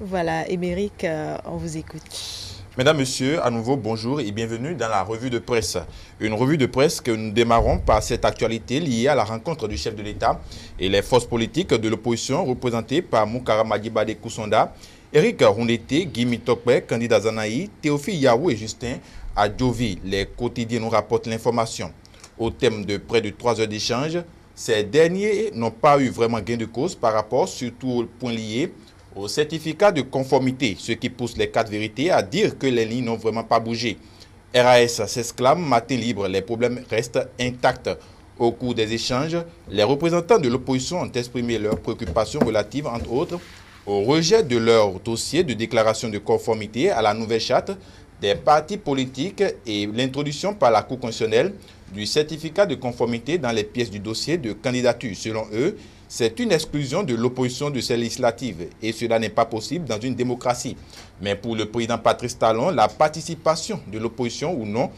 Voilà, Émeric, on vous écoute. Mesdames, Messieurs, à nouveau, bonjour et bienvenue dans la revue de presse. Une revue de presse que nous démarrons par cette actualité liée à la rencontre du chef de l'État et les forces politiques de l'opposition représentées par Moukara Madjibade Koussonda, Éric Roundete, Guy Mitokpe, candidat Zanaï, Théophile Yahou et Justin Adjovi. Les quotidiens nous rapportent l'information. Au thème de près de 3 heures d'échange, ces derniers n'ont pas eu vraiment gain de cause par rapport surtout au point lié au certificat de conformité, ce qui pousse les 4 vérités à dire que les lignes n'ont vraiment pas bougé. RAS s'exclame, matin libre, les problèmes restent intacts. Au cours des échanges, les représentants de l'opposition ont exprimé leurs préoccupations relatives, entre autres, au rejet de leur dossier de déclaration de conformité à la nouvelle charte des partis politiques et l'introduction par la Cour constitutionnelle du certificat de conformité dans les pièces du dossier de candidature. Selon eux, c'est une exclusion de l'opposition de ces législatives et cela n'est pas possible dans une démocratie. Mais pour le président Patrice Talon, la participation de l'opposition ou non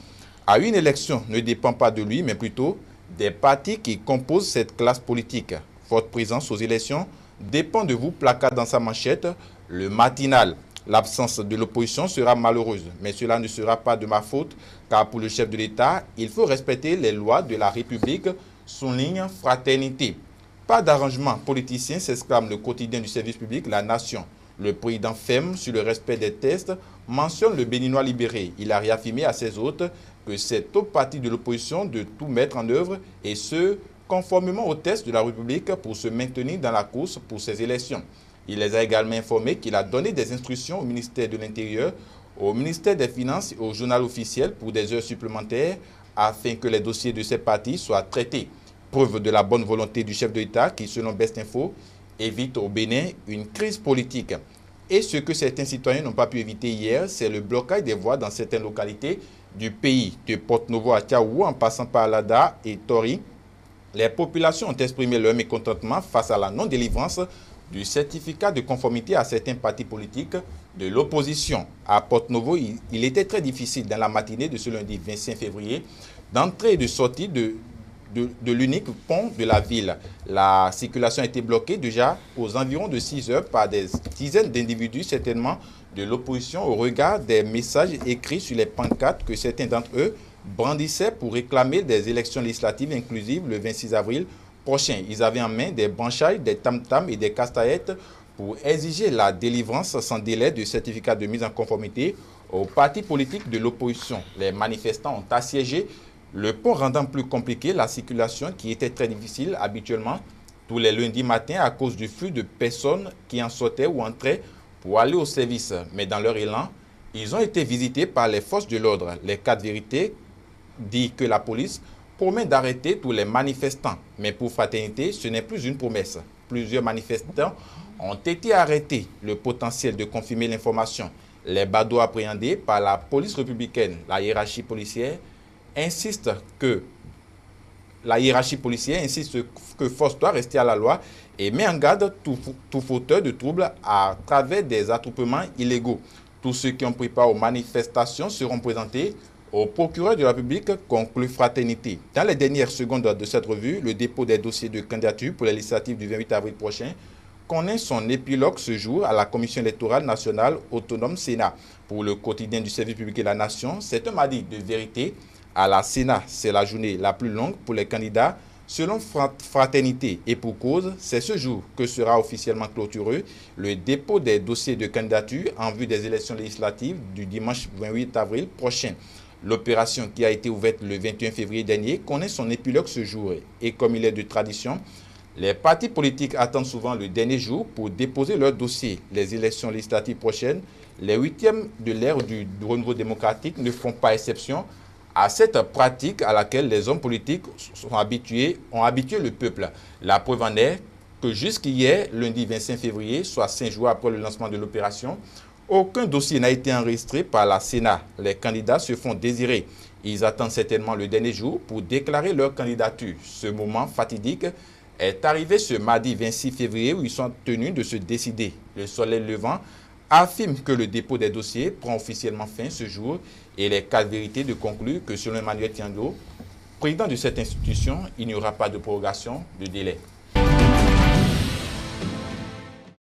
à une élection ne dépend pas de lui, mais plutôt des partis qui composent cette classe politique. Votre présence aux élections dépend de vous, placard dans sa manchette, le matinal. L'absence de l'opposition sera malheureuse, mais cela ne sera pas de ma faute, car pour le chef de l'État, il faut respecter les lois de la République, souligne Fraternité. Pas d'arrangement politicien, s'exclame le quotidien du service public La Nation. Le président ferme sur le respect des tests, mentionne le Béninois libéré. Il a réaffirmé à ses hôtes que c'est au parti de l'opposition de tout mettre en œuvre, et ce, conformément aux tests de la République pour se maintenir dans la course pour ces élections. Il les a également informés qu'il a donné des instructions au ministère de l'Intérieur, au ministère des Finances et au journal officiel pour des heures supplémentaires afin que les dossiers de ces partis soient traités. Preuve de la bonne volonté du chef de l'État qui, selon Best Info, évite au Bénin une crise politique. Et ce que certains citoyens n'ont pas pu éviter hier, c'est le blocage des voies dans certaines localités du pays, de Porte-Novo à Tiaoua en passant par Lada et Tori. Les populations ont exprimé leur mécontentement face à la non-délivrance du certificat de conformité à certains partis politiques de l'opposition. À Porte-Novo, il était très difficile dans la matinée de ce lundi 25 février d'entrer et de sortir de l'unique pont de la ville. La circulation a été bloquée déjà aux environs de 6 heures par des dizaines d'individus, certainement de l'opposition, au regard des messages écrits sur les pancartes que certains d'entre eux brandissaient pour réclamer des élections législatives inclusives le 26 avril prochain. Ils avaient en main des branchailles, des tam-tams et des castaillettes pour exiger la délivrance sans délai du certificat de mise en conformité aux partis politiques de l'opposition. Les manifestants ont assiégé le pont, rendant plus compliqué la circulation qui était très difficile habituellement tous les lundis matins à cause du flux de personnes qui en sortaient ou entraient pour aller au service. Mais dans leur élan, ils ont été visités par les forces de l'ordre. Les 4 vérités disent que la police promet d'arrêter tous les manifestants. Mais pour Fraternité, ce n'est plus une promesse. Plusieurs manifestants ont été arrêtés. Le potentiel de confirmer l'information. Les badauds appréhendés par la police républicaine, la hiérarchie policière, insiste que force doit rester à la loi et met en garde tout fauteur de troubles à travers des attroupements illégaux. Tous ceux qui ont pris part aux manifestations seront présentés au procureur de la République, conclut Fraternité. Dans les dernières secondes de cette revue, le dépôt des dossiers de candidature pour les législatives du 28 avril prochain connaît son épilogue ce jour à la Commission électorale nationale autonome Sénat. Pour le quotidien du service public et la nation, c'est un mardi de vérité à la Sénat. C'est la journée la plus longue pour les candidats selon Fraternité. Et pour cause, c'est ce jour que sera officiellement clôturé le dépôt des dossiers de candidature en vue des élections législatives du dimanche 28 avril prochain. L'opération qui a été ouverte le 21 février dernier connaît son épilogue ce jour. Et comme il est de tradition, les partis politiques attendent souvent le dernier jour pour déposer leur dossier. Les élections législatives prochaines, les 8e de l'ère du renouveau démocratique, ne font pas exception à cette pratique à laquelle les hommes politiques ont habitué le peuple. La preuve en est que jusqu'hier, lundi 25 février, soit 5 jours après le lancement de l'opération, aucun dossier n'a été enregistré par la Sénat. Les candidats se font désirer. Ils attendent certainement le dernier jour pour déclarer leur candidature. Ce moment fatidique est arrivé ce mardi 26 février où ils sont tenus de se décider. Le soleil levant affirme que le dépôt des dossiers prend officiellement fin ce jour et les 4 vérités de conclure que selon Emmanuel Tiando, président de cette institution, il n'y aura pas de prorogation de délai.